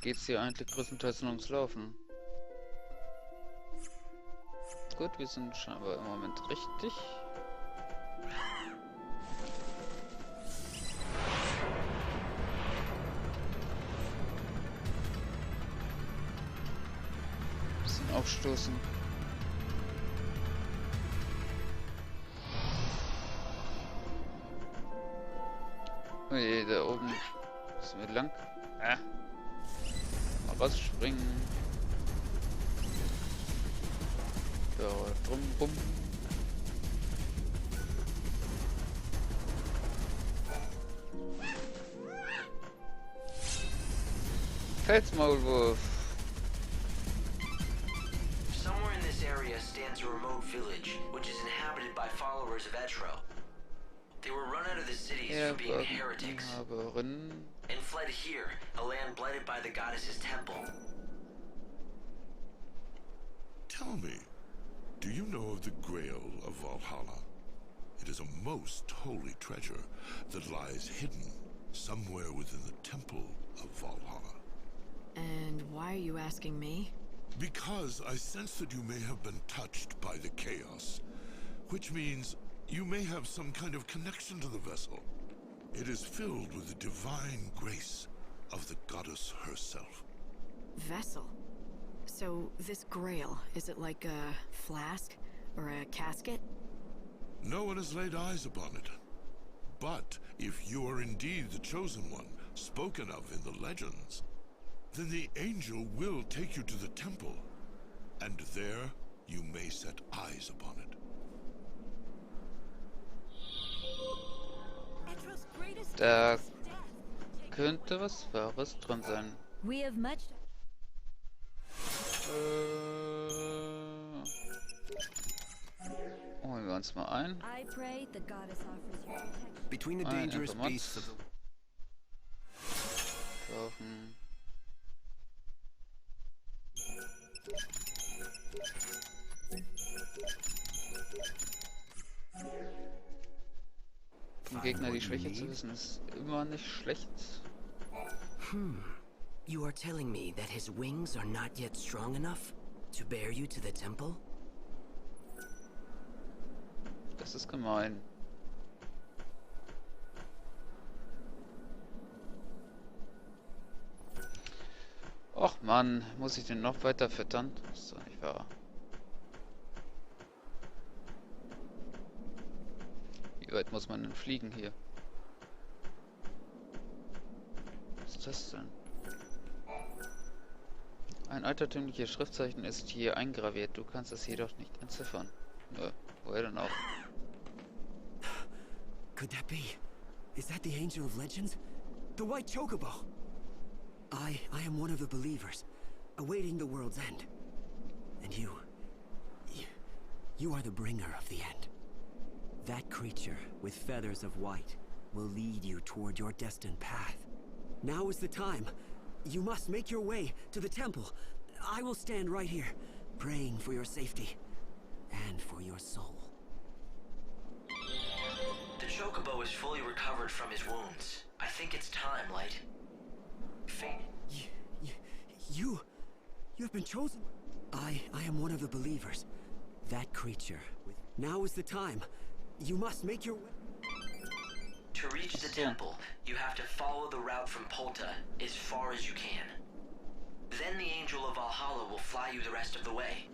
geht's hier eigentlich größtenteils nur ums Laufen. Gut, wir sind scheinbar im Moment richtig. Bisschen aufstoßen. Oh je, da oben müssen wir lang. Mal rausspringen. Da drum rum. Felsmaulwurf. Somewhere in this area stands a remote village, which is inhabited by followers of Etro. They were run out of the cities for being heretics, and fled here, a land blighted by the goddess's temple. Tell me, do you know of the Grail of Valhalla? It is a most holy treasure that lies hidden somewhere within the temple of Valhalla. And why are you asking me? Because I sense that you may have been touched by the chaos, which means you may have some kind of connection to the vessel. It is filled with the divine grace of the goddess herself. Vessel? So, this grail, is it like a flask? Or a casket? No one has laid eyes upon it. But if you are indeed the chosen one, spoken of in the legends, then the angel will take you to the temple, and there you may set eyes upon it. Da könnte was Wahres dran sein. We have much. Holen wir uns mal ein. I pray the goddess offers you protection. Between the dangerous beasts of the kaufen. Vom Gegner die Schwäche zu wissen ist immer nicht schlecht. You are telling me that his wings are not yet strong enough to bear you to the temple? Das ist gemein. Och Mann, muss ich den noch weiter füttern? Das ist doch nicht wahr. Wie weit muss man denn fliegen hier? Was ist das denn? Ein altertümliches Schriftzeichen ist hier eingraviert. Du kannst es jedoch nicht entziffern. Nö, woher denn auch? Could that be? Is that the Angel of Legends? The White Chocobo? I am one of the believers, awaiting the world's end. And you are the bringer of the end. That creature with feathers of white will lead you toward your destined path. Now is the time. You must make your way to the temple. I will stand right here, praying for your safety and for your soul. The Chocobo is fully recovered from his wounds. I think it's time, Light. You have been chosen. I am one of the believers. That creature. Now is the time. You must make your way. To reach the temple, you have to follow the route from Polta as far as you can. Then the Angel of Valhalla will fly you the rest of the way.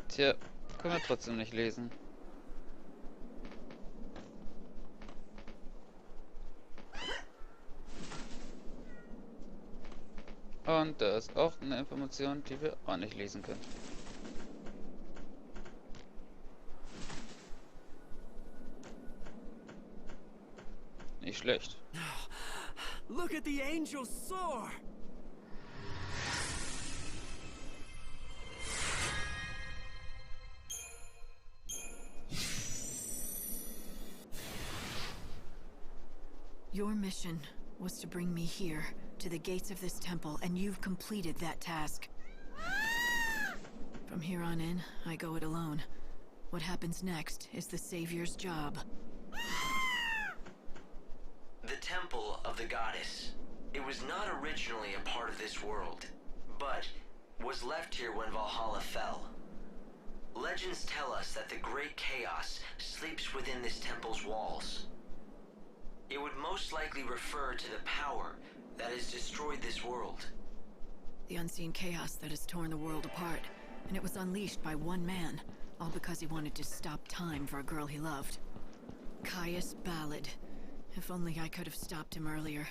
Tja, können wir trotzdem nicht lesen. Und da ist auch eine Information, die wir auch nicht lesen können. Nicht schlecht. Look at the angel soar! Your mission was to bring me here, to the gates of this temple, and you've completed that task. From here on in, I go it alone. What happens next is the Savior's job. The temple of the goddess. It was not originally a part of this world, but was left here when Valhalla fell. Legends tell us that the great chaos sleeps within this temple's walls. It would most likely refer to the power that has destroyed this world. The unseen chaos that has torn the world apart, and it was unleashed by one man, all because he wanted to stop time for a girl he loved. Caius Ballad. If only I could have stopped him earlier.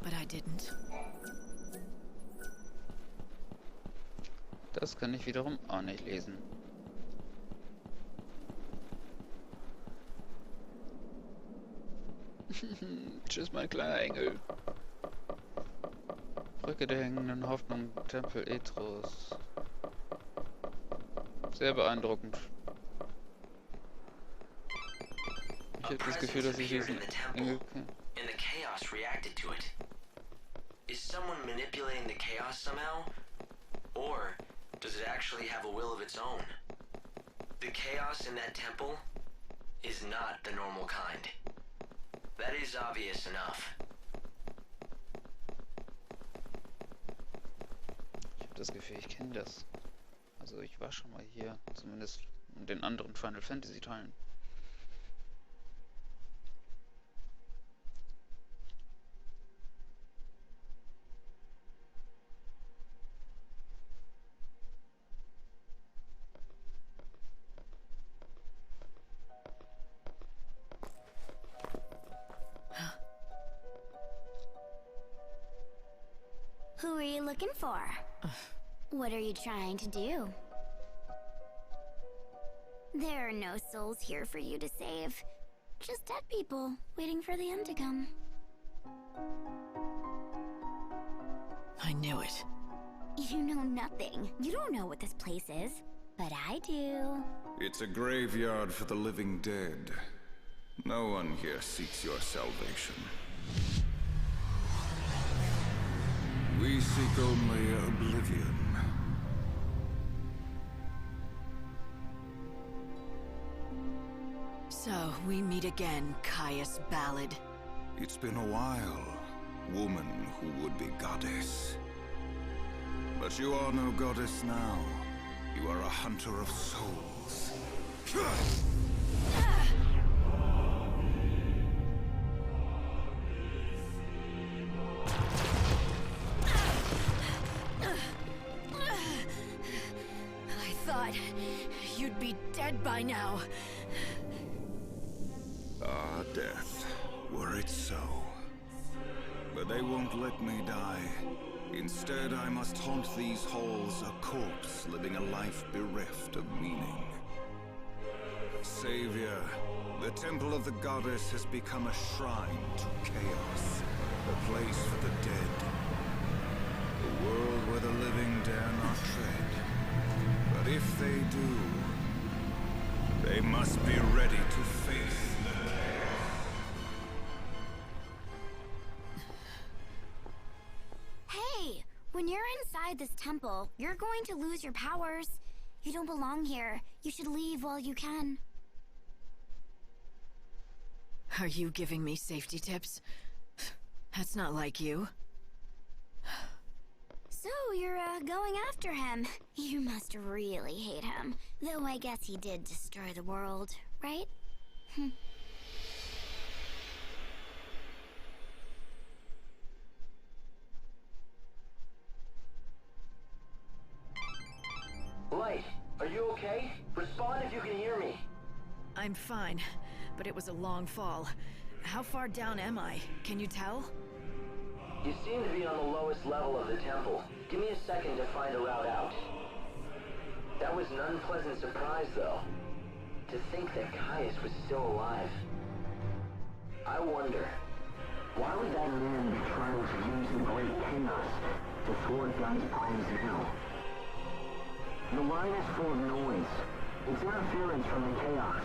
But I didn't. Das kann ich wiederum auch nicht lesen. Tschüss, mein kleiner Engel. Brücke der hängenden Hoffnung, Tempel Etros. Sehr beeindruckend. Ich habe das Gefühl, dass ich diesen Engel kenne. And the chaos reacted to it. Is someone manipulating the chaos somehow? Or does it actually have a will of its own? The chaos in that temple is not the normal kind. That is obvious enough. Ich habe das Gefühl, ich kenne das. Also ich war schon mal hier, zumindest in den anderen Final Fantasy Teilen. Who are you looking for? What are you trying to do? There are no souls here for you to save. Just dead people, waiting for the end to come. I knew it. You know nothing. You don't know what this place is. But I do. It's a graveyard for the living dead. No one here seeks your salvation. We seek only oblivion. So, we meet again, Caius Ballad. It's been a while, woman who would be goddess. But you are no goddess now. You are a hunter of souls. I thought you'd be dead by now. Ah, death. Were it so. But they won't let me die. Instead, I must haunt these halls, a corpse living a life bereft of meaning. Savior, the temple of the goddess has become a shrine to chaos, a place for the dead. A world where the living dare not tread. But if they do, they must be ready to face the chaos. Hey! When you're inside this temple, you're going to lose your powers. You don't belong here. You should leave while you can. Are you giving me safety tips? That's not like you. So, you're, going after him. You must really hate him. Though I guess he did destroy the world, right? Light, are you okay? Respond if you can hear me. I'm fine, but it was a long fall. How far down am I? Can you tell? You seem to be on the lowest level of the temple. Give me a second to find a route out. That was an unpleasant surprise, though. To think that Caius was still alive. I wonder, why would that man be trying to use the great chaos to thwart God's plans now? The line is full of noise. It's interference from the chaos.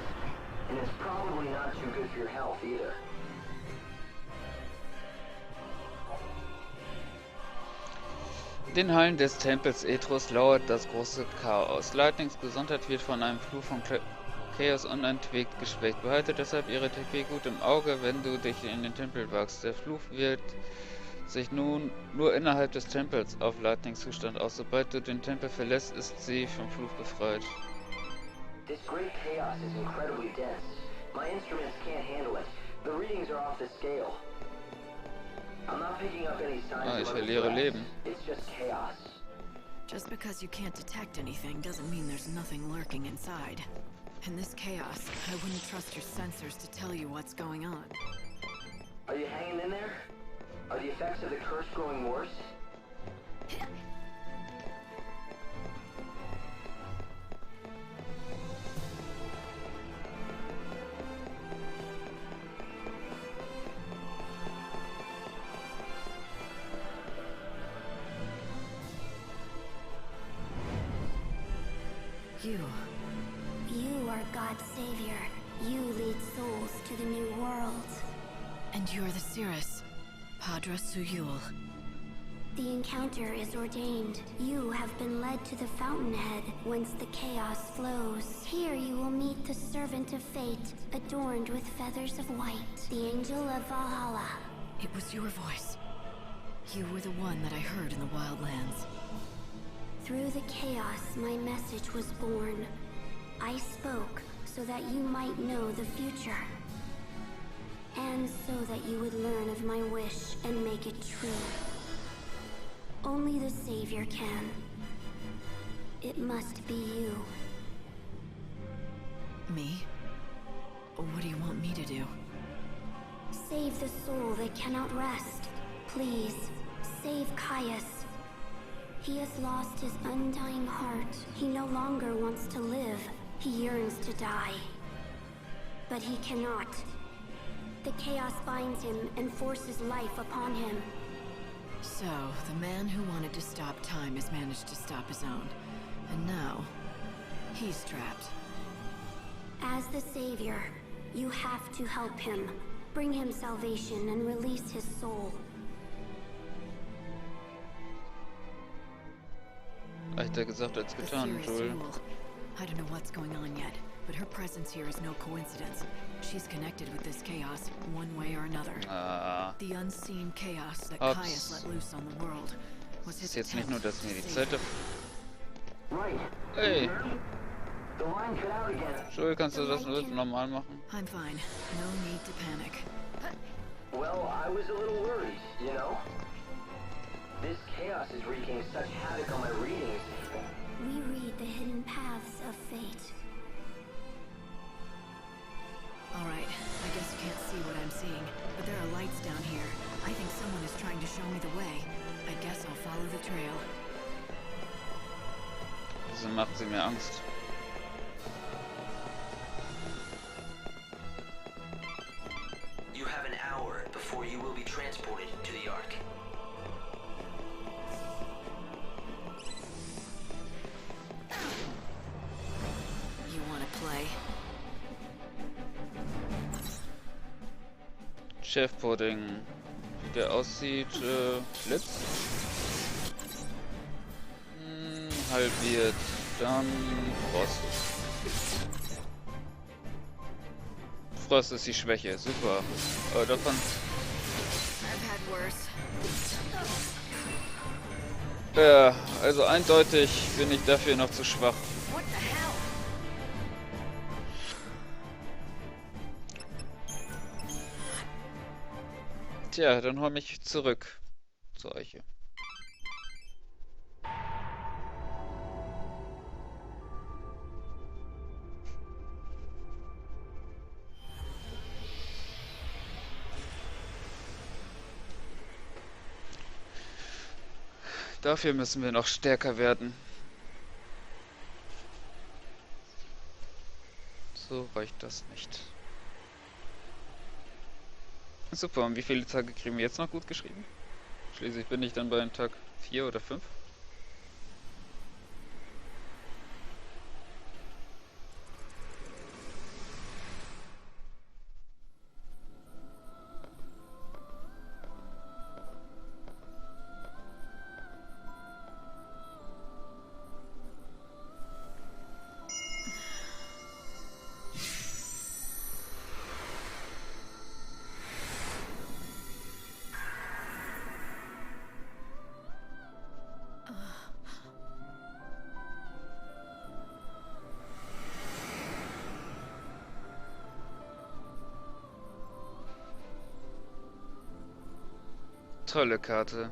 And it's probably not too good for your health, either. In den Hallen des Tempels Etros lauert das große Chaos. Lightnings Gesundheit wird von einem Fluch von Chaos unentwegt geschwächt. Behalte deshalb ihre TP gut im Auge, wenn du dich in den Tempel wagst. Der Fluch wird sich nun nur innerhalb des Tempels auf Lightning-Zustand aus. Sobald du den Tempel verlässt, ist sie vom Fluch befreit. This great chaos is incredibly dense. My instruments can't handle it. The readings are off the scale. I'm not picking up any signs Ich of verliere other Leben. threats. It's just chaos. Just because you can't detect anything doesn't mean there's nothing lurking inside. In this chaos, I wouldn't trust your sensors to tell you what's going on. Are you hanging in there? Are the effects of the curse growing worse? You are God's savior. You lead souls to the new world. And you're the Cirrus, Padra Suyul. The encounter is ordained. You have been led to the fountainhead, whence the chaos flows. Here you will meet the servant of fate, adorned with feathers of white, the angel of Valhalla. It was your voice. You were the one that I heard in the Wildlands. Through the chaos, my message was born. I spoke so that you might know the future. And so that you would learn of my wish and make it true. Only the Savior can. It must be you. Me? What do you want me to do? Save the soul that cannot rest. Please, save Caius. He has lost his undying heart. He no longer wants to live. He yearns to die. But he cannot. The chaos binds him and forces life upon him. So, the man who wanted to stop time has managed to stop his own. And now, he's trapped. As the Savior, you have to help him. Bring him salvation and release his soul. Leichter gesagt als getan, Joel. I don't know what's going on yet, but her presence here is no coincidence. She's connected with this chaos, one way or another. The unseen chaos that Caius let loose on the world was his Ist jetzt nicht nur, dass mir die Zeit... Right. Hey! The line cut out again. Joel, kannst du das normal machen? I'm fine. No need to panic. Well, I was a little worried, you know? This chaos is wreaking such havoc on my readings. We read the hidden paths of fate. Alright, I guess you can't see what I'm seeing, but there are lights down here. I think someone is trying to show me the way. I guess I'll follow the trail. Wieso macht sie mir Angst? You have an hour before you will be transported to the Ark. You wanna play? Chefpudding. Wie der aussieht, Blitz. Halbiert. Dann Frost. Frost ist die Schwäche. Super. Aber davon... I've had worse. Ja, also eindeutig bin ich dafür noch zu schwach. What the hell? Tja, dann hol mich zurück zur Eiche. Dafür müssen wir noch stärker werden. So reicht das nicht. Super, und wie viele Tage kriegen wir jetzt noch gut geschrieben? Schließlich bin ich dann bei Tag 4 oder 5. tolle Karte.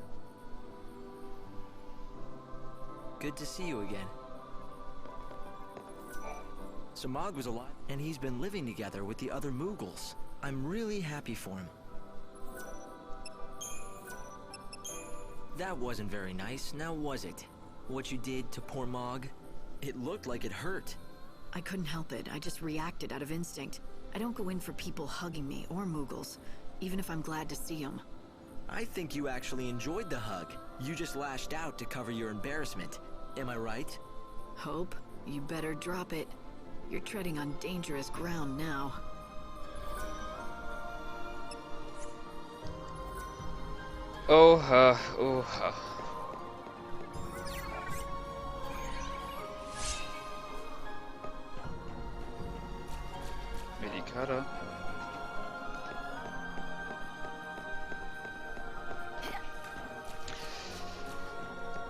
Good to see you again. Samag was alive, and he's been living together with the other Mughals. I'm really happy for him. That wasn't very nice, now was it? What you did to poor Mog? It looked like it hurt. I couldn't help it. I just reacted out of instinct. I don't go in for people hugging me or Mughals, even if I'm glad to see them. I think you actually enjoyed the hug. You just lashed out to cover your embarrassment. Am I right? Hope, you better drop it. You're treading on dangerous ground now. Oha, oha. Medikada.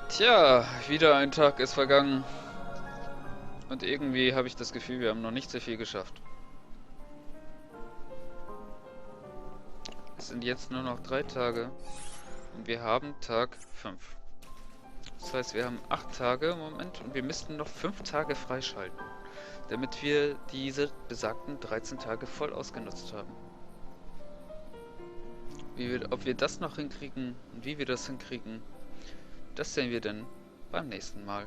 Tja, wieder ein Tag ist vergangen. Und irgendwie habe ich das Gefühl, wir haben noch nicht so viel geschafft. Es sind jetzt nur noch 3 Tage. Und wir haben Tag 5. Das heißt, wir haben 8 Tage im Moment und wir müssten noch 5 Tage freischalten, damit wir diese besagten 13 Tage voll ausgenutzt haben. Ob wir das noch hinkriegen und wie wir das hinkriegen, das sehen wir dann beim nächsten Mal.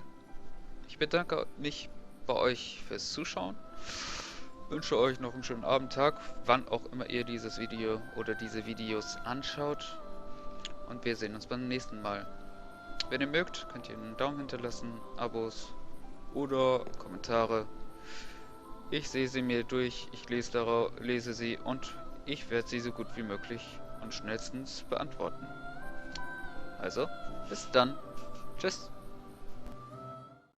Ich bedanke mich bei euch fürs Zuschauen. Wünsche euch noch einen schönen Abend, Tag, wann auch immer ihr dieses Video oder diese Videos anschaut. Und wir sehen uns beim nächsten Mal. Wenn ihr mögt, könnt ihr einen Daumen hinterlassen, Abos oder Kommentare. Ich sehe sie mir durch, ich lese sie und ich werde sie so gut wie möglich und schnellstens beantworten. Also, bis dann. Tschüss.